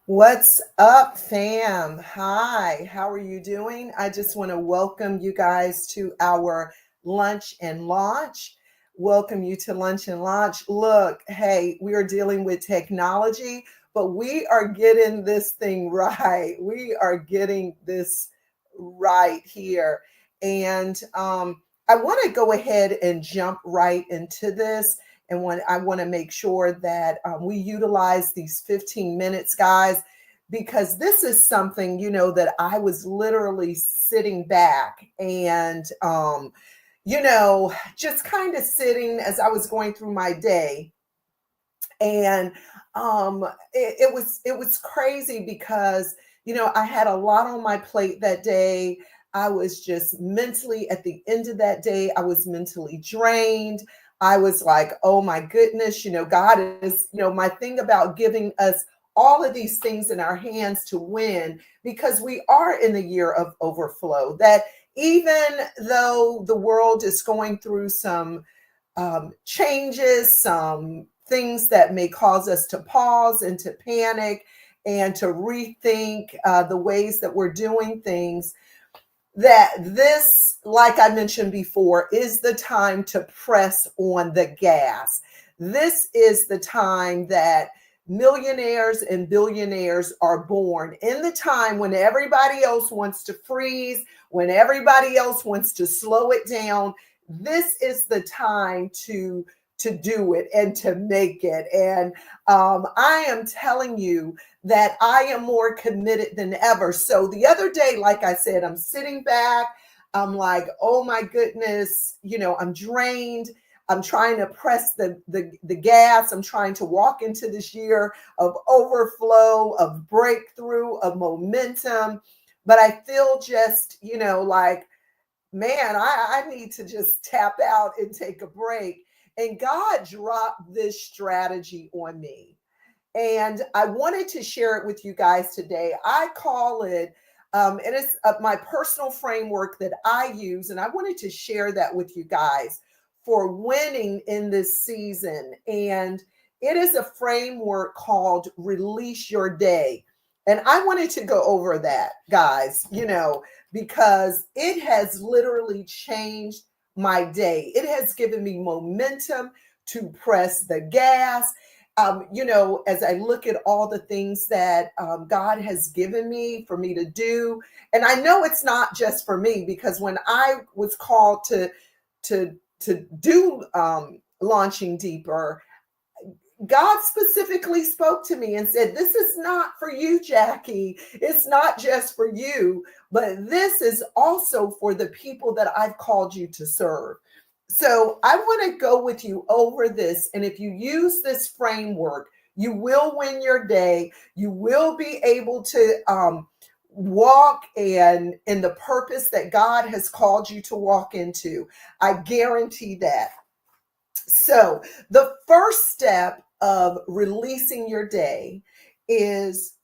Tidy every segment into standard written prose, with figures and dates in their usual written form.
What's up, fam? Hi, how are you doing? I just want to welcome you guys to our lunch and launch. Welcome you to lunch and launch. Look, hey, we are dealing with technology, but we are getting this thing right. We are getting this right here. And I want to go ahead and jump right into this and when I want to make sure that we utilize these 15 minutes, guys, because this is something, that I was literally sitting back and, just kind of sitting as I was going through my day. And it was crazy because, I had a lot on my plate that day. I was just mentally at the end of that day, I was mentally drained. I was like, oh my goodness, God is, my thing about giving us all of these things in our hands to win, because we are in the year of overflow. That even though the world is going through some changes, some things that may cause us to pause and to panic and to rethink the ways that we're doing things. That this, like I mentioned before, is the time to press on the gas. This is the time that millionaires and billionaires are born, in the time when everybody else wants to freeze, when everybody else wants to slow it down. This is the time to do it and to make it. And I am telling you that I am more committed than ever. So the other day, like I said, I'm sitting back. I'm like, oh my goodness, I'm drained. I'm trying to press the gas. I'm trying to walk into this year of overflow, of breakthrough, of momentum. But I feel just, like, man, I need to just tap out and take a break. And God dropped this strategy on me. And I wanted to share it with you guys today. I call it, and it's my personal framework that I use. And I wanted to share that with you guys for winning in this season. And it is a framework called Release Your Day. And I wanted to go over that, guys, because it has literally changed my day. It has given me momentum to press the gas. As I look at all the things that God has given me for me to do, and I know it's not just for me, because when I was called to do launching deeper, God specifically spoke to me and said, this is not for you, Jackie. It's not just for you, but this is also for the people that I've called you to serve. So I want to go with you over this. And if you use this framework, you will win your day. You will be able to walk in the purpose that God has called you to walk into. I guarantee that. So, the first step of releasing your day is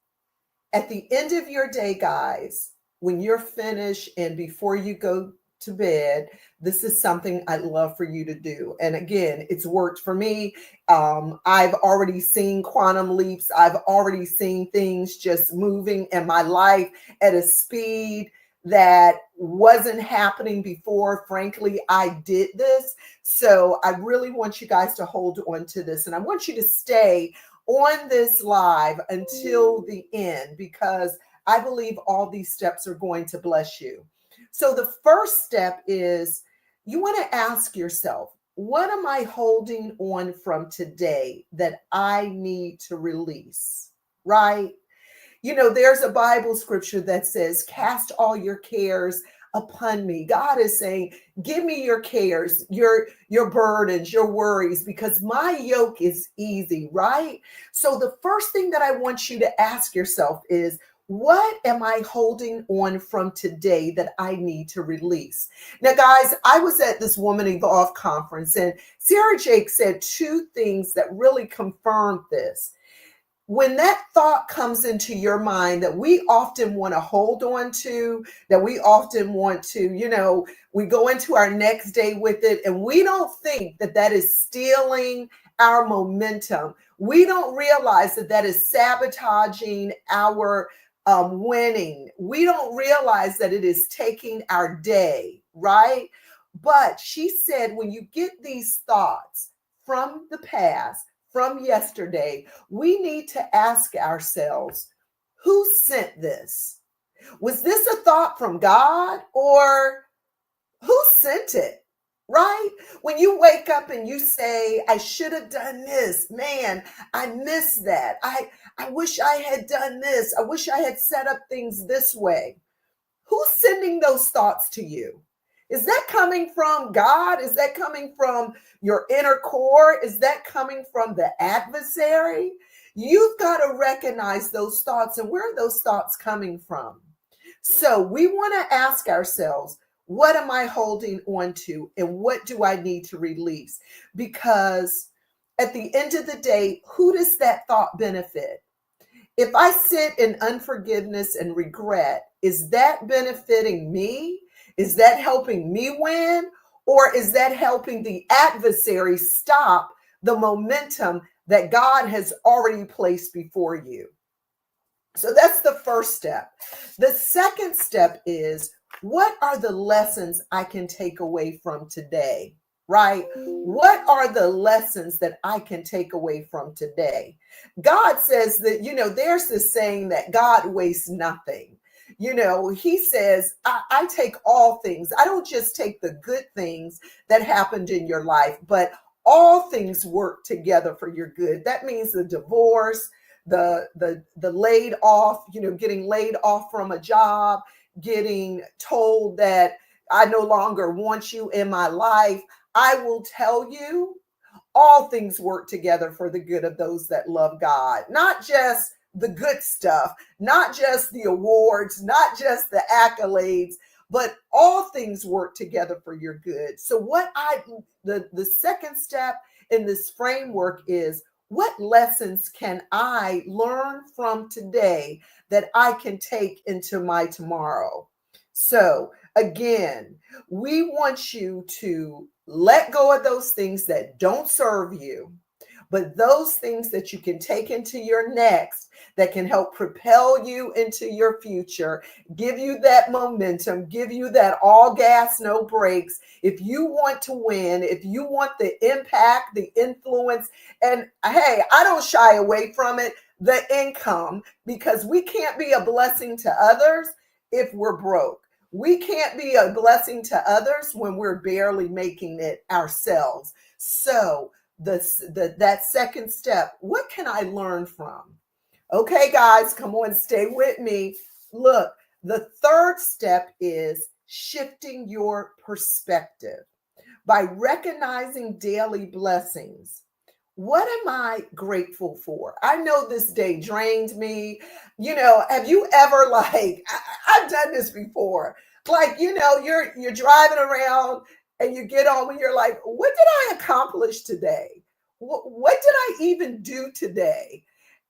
at the end of your day, guys, when you're finished and before you go to bed, this is something I'd love for you to do. And again, it's worked for me. I've already seen quantum leaps. I've already seen things just moving in my life at a speed that wasn't happening before. Frankly, I did this. So I really want you guys to hold on to this. And I want you to stay on this live until the end, because I believe all these steps are going to bless you. So the first step is you want to ask yourself, what am I holding on from today that I need to release? Right? There's a Bible scripture that says, cast all your cares upon me. God is saying, give me your cares, your burdens, your worries, because my yoke is easy, right? So the first thing that I want you to ask yourself is, what am I holding on from today that I need to release? Now, guys, I was at this Woman Evolve conference, and Sarah Jake said two things that really confirmed this. When that thought comes into your mind that we often want to hold on to, that we often want to, we go into our next day with it, and we don't think that that is stealing our momentum. We don't realize that that is sabotaging our winning. We don't realize that it is taking our day, right? But she said, when you get these thoughts from the past, from yesterday, we need to ask ourselves, who sent this? Was this a thought from God, or who sent it? Right? When you wake up and you say, I should have done this, man, I missed that. I wish I had done this. I wish I had set up things this way. Who's sending those thoughts to you? Is that coming from God? Is that coming from your inner core? Is that coming from the adversary? You've got to recognize those thoughts, and where are those thoughts coming from? So we want to ask ourselves, what am I holding on to, and what do I need to release? Because at the end of the day, who does that thought benefit? If I sit in unforgiveness and regret, is that benefiting me? Is that helping me win? Or is that helping the adversary stop the momentum that God has already placed before you? So that's the first step. The second step is, what are the lessons I can take away from today? Right? What are the lessons that I can take away from today? God says that, there's this saying that God wastes nothing. He says, I take all things. I don't just take the good things that happened in your life, but all things work together for your good. That means the divorce, the laid off, getting laid off from a job, getting told that I no longer want you in my life. I will tell you, all things work together for the good of those that love God. Not just the good stuff, not just the awards, not just the accolades, but all things work together for your good. So the second step in this framework is, what lessons can I learn from today that I can take into my tomorrow? So again, we want you to let go of those things that don't serve you, but those things that you can take into your next, that can help propel you into your future, give you that momentum, give you that all gas, no brakes. If you want to win, if you want the impact, the influence, and hey, I don't shy away from it, the income, because we can't be a blessing to others if we're broke. We can't be a blessing to others when we're barely making it ourselves. So that second step, what can I learn from? Okay, guys, come on, stay with me. Look, the third step is shifting your perspective by recognizing daily blessings. What am I grateful for? I know this day drained me. Have you ever I've done this before. You're driving around and you get home and you're like, what did I accomplish today? What did I even do today?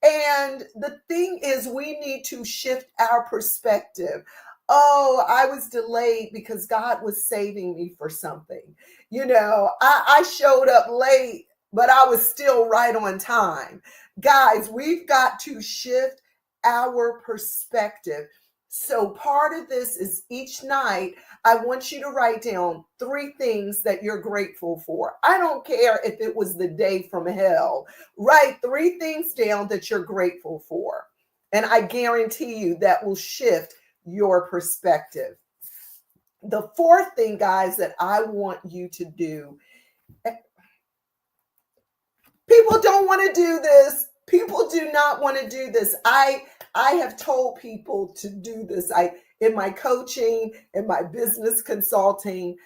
And the thing is, we need to shift our perspective. Oh, I was delayed because God was saving me for something. I showed up late, but I was still right on time. Guys, we've got to shift our perspective. So part of this is, each night, I want you to write down 3 things that you're grateful for. I don't care if it was the day from hell. Write 3 things down that you're grateful for. And I guarantee you that will shift your perspective. The fourth thing, guys, that I want you to do, people don't want to do this. People do not want to do this. I have told people to do this. In my coaching, in my business consulting,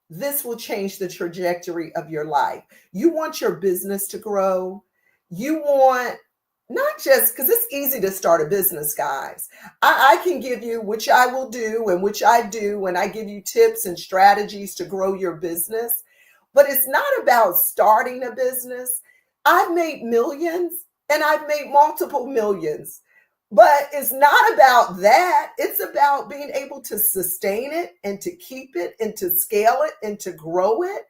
this will change the trajectory of your life. You want your business to grow. You want, not just because it's easy to start a business, guys. I can give you, which I will do, and which I do, and I give you tips and strategies to grow your business. But it's not about starting a business. I've made millions and I've made multiple millions. But it's not about that. It's about being able to sustain it and to keep it and to scale it and to grow it.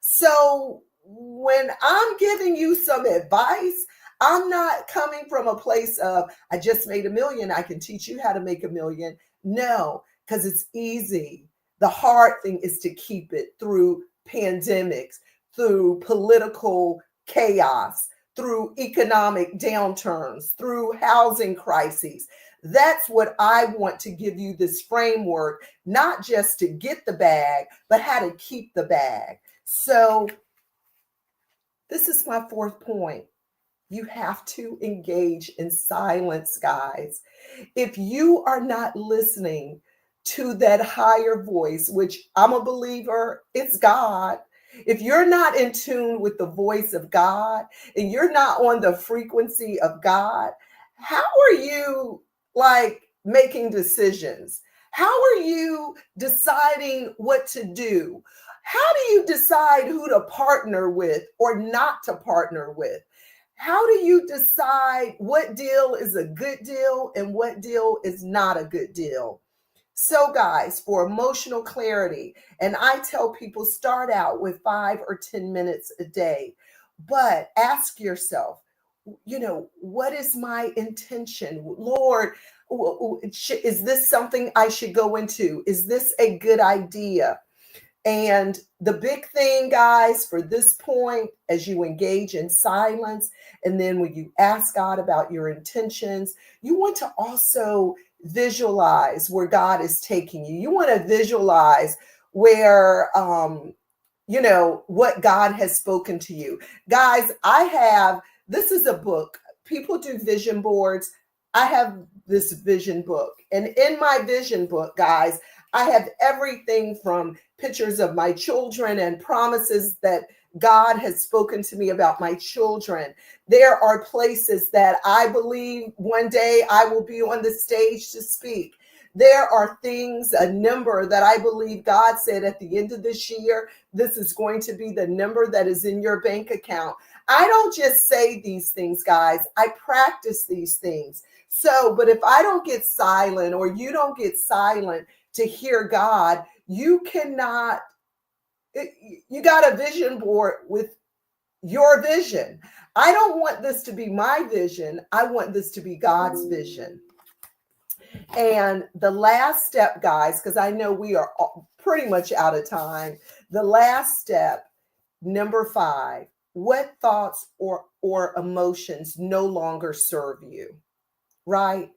So when I'm giving you some advice, I'm not coming from a place of, I just made a million, I can teach you how to make a million. No, because it's easy. The hard thing is to keep it through pandemics, through political chaos, through economic downturns, through housing crises. That's what I want to give you, this framework, not just to get the bag, but how to keep the bag. So this is my fourth point. You have to engage in silence, guys. If you are not listening to that higher voice, which I'm a believer, it's God. If you're not in tune with the voice of God and you're not on the frequency of God, how are you like making decisions? How are you deciding what to do? How do you decide who to partner with or not to partner with? How do you decide what deal is a good deal and what deal is not a good deal? So, guys, for emotional clarity, and I tell people start out with 5 or 10 minutes a day, but ask yourself, what is my intention? Lord, is this something I should go into? Is this a good idea? And the big thing, guys, for this point, as you engage in silence, and then when you ask God about your intentions, you want to also visualize where God is taking you. You want to visualize where, what God has spoken to you. Guys, this is a book. People do vision boards. I have this vision book. And in my vision book, guys, I have everything from pictures of my children and promises that God has spoken to me about my children. There are places that I believe one day I will be on the stage to speak. There are things, a number that I believe God said at the end of this year, this is going to be the number that is in your bank account. I don't just say these things, guys. I practice these things. So, but if I don't get silent or you don't get silent to hear God, you cannot, you got a vision board with your vision. I don't want this to be my vision. I want this to be God's vision. And the last step, guys, because I know we are pretty much out of time. The last step, number 5, what thoughts or emotions no longer serve you, right?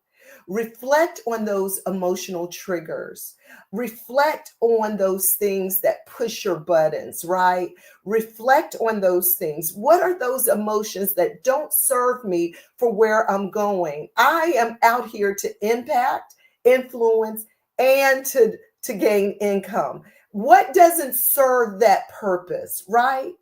Reflect on those emotional triggers. Reflect on those things that push your buttons, right? Reflect on those things. What are those emotions that don't serve me for where I'm going? I am out here to impact, influence, and to gain income. What doesn't serve that purpose, right?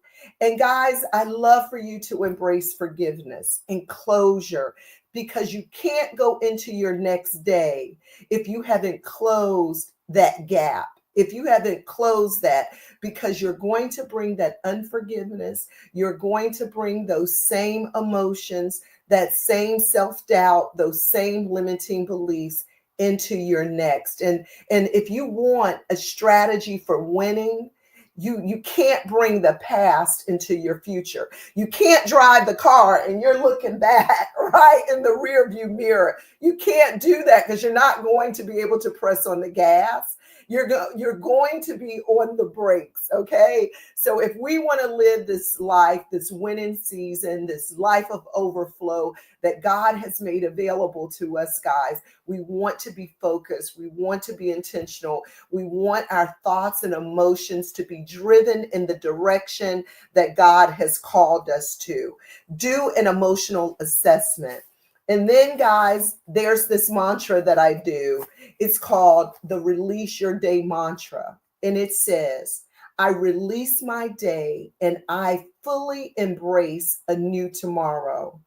And guys, I love for you to embrace forgiveness and closure, because you can't go into your next day if you haven't closed that gap. If you haven't closed that, because you're going to bring that unforgiveness, you're going to bring those same emotions, that same self-doubt, those same limiting beliefs into your next. And if you want a strategy for winning, you can't bring the past into your future. You can't drive the car and you're looking back right in the rear view mirror. You can't do that because you're not going to be able to press on the gas. You're going to be on the brakes, okay? So if we want to live this life, this winning season, this life of overflow that God has made available to us, guys, we want to be focused. We want to be intentional. We want our thoughts and emotions to be driven in the direction that God has called us to. Do an emotional assessment. And then, guys, there's this mantra that I do. It's called the Release Your Day mantra. And it says, I release my day and I fully embrace a new tomorrow.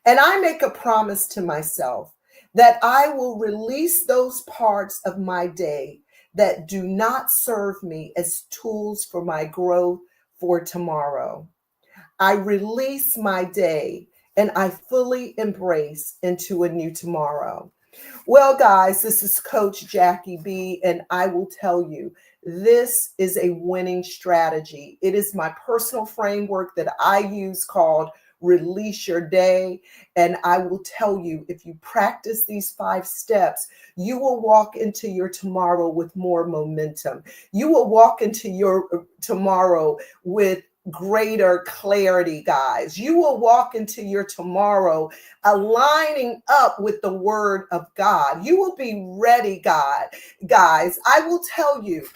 And I make a promise to myself that I will release those parts of my day that do not serve me as tools for my growth for tomorrow. I release my day and I fully embrace into a new tomorrow. Well, guys, this is Coach Jackie B, and I will tell you, this is a winning strategy. It is my personal framework that I use called Release Your Day. And I will tell you, if you practice these 5 steps, you will walk into your tomorrow with more momentum. You will walk into your tomorrow with greater clarity, guys. You will walk into your tomorrow aligning up with the word of God. You will be ready, God. Guys, I will tell you,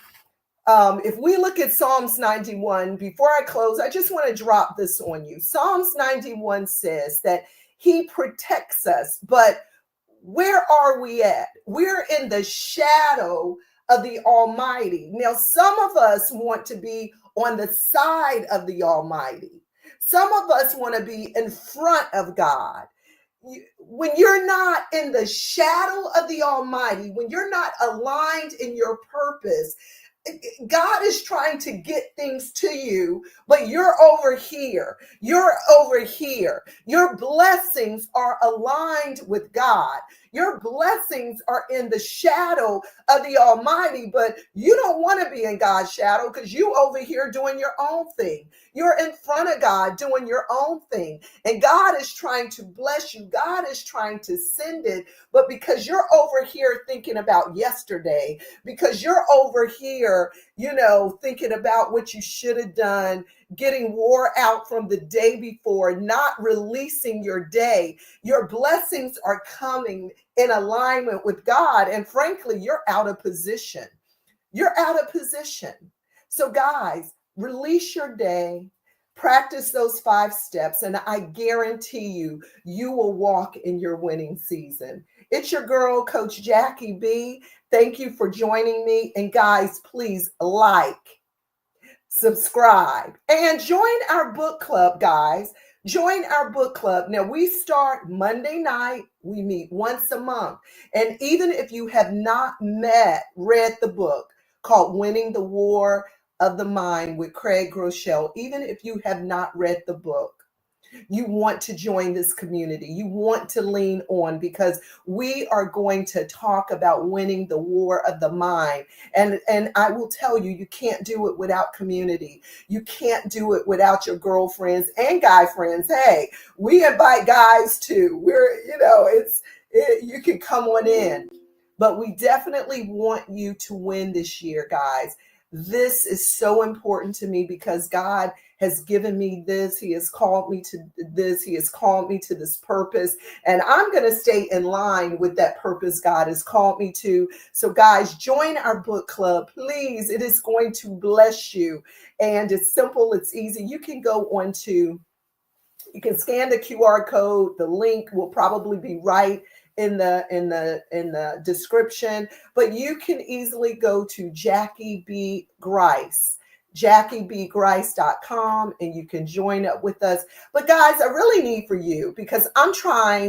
if we look at Psalms 91, before I close, I just want to drop this on you. Psalms 91 says that he protects us, but where are we at? We're in the shadow of the Almighty. Now, some of us want to be on the side of the Almighty. Some of us want to be in front of God. When you're not in the shadow of the Almighty, when you're not aligned in your purpose, God is trying to get things to you, but you're over here. You're over here. Your blessings are aligned with God. Your blessings are in the shadow of the Almighty, but you don't want to be in God's shadow because you over here doing your own thing. You're in front of God doing your own thing. And God is trying to bless you. God is trying to send it. But because you're over here thinking about yesterday, because you're over here, thinking about what you should have done, getting wore out from the day before, not releasing your day, your blessings are coming in alignment with God. And frankly, you're out of position. You're out of position. So, guys, release your day, practice those 5 steps, and I guarantee you, you will walk in your winning season. It's your girl, Coach Jackie B. Thank you for joining me. And guys, please like, subscribe, and join our book club, guys. Join our book club. Now, we start Monday night. We meet once a month. And even if you have not read the book called Winning the War of the Mind with Craig Groeschel, even if you have not read the book, you want to join this community. You want to lean on, because we are going to talk about winning the war of the mind. And I will tell you, you can't do it without community. You can't do it without your girlfriends and guy friends. Hey, we invite guys too. You can come on in. But we definitely want you to win this year, guys. This is so important to me because God has given me this. He has called me to this. He has called me to this purpose. And I'm going to stay in line with that purpose God has called me to. So guys, join our book club, please. It is going to bless you. And it's simple. It's easy. You can scan the QR code. The link will probably be right in the description, but you can easily go to Jackie B. Grice, JackieBGrice.com, and you can join up with us. But guys, I really need for you, because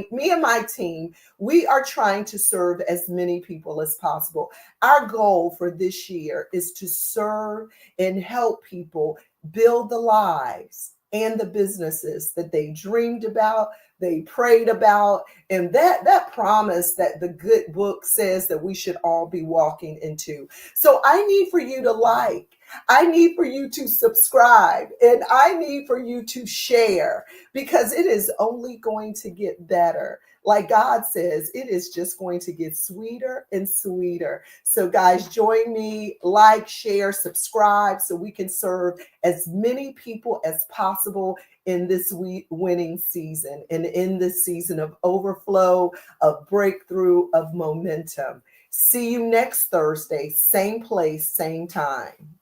me and my team, we are trying to serve as many people as possible. Our goal for this year is to serve and help people build the lives and the businesses that they dreamed about, they prayed about, and that promise that the good book says that we should all be walking into. So I need for you to like, I need for you to subscribe, and I need for you to share, because it is only going to get better. Like God says, it is just going to get sweeter and sweeter. So guys, join me, like, share, subscribe, so we can serve as many people as possible in this winning season, and in this season of overflow, of breakthrough, of momentum. See you next Thursday, same place, same time.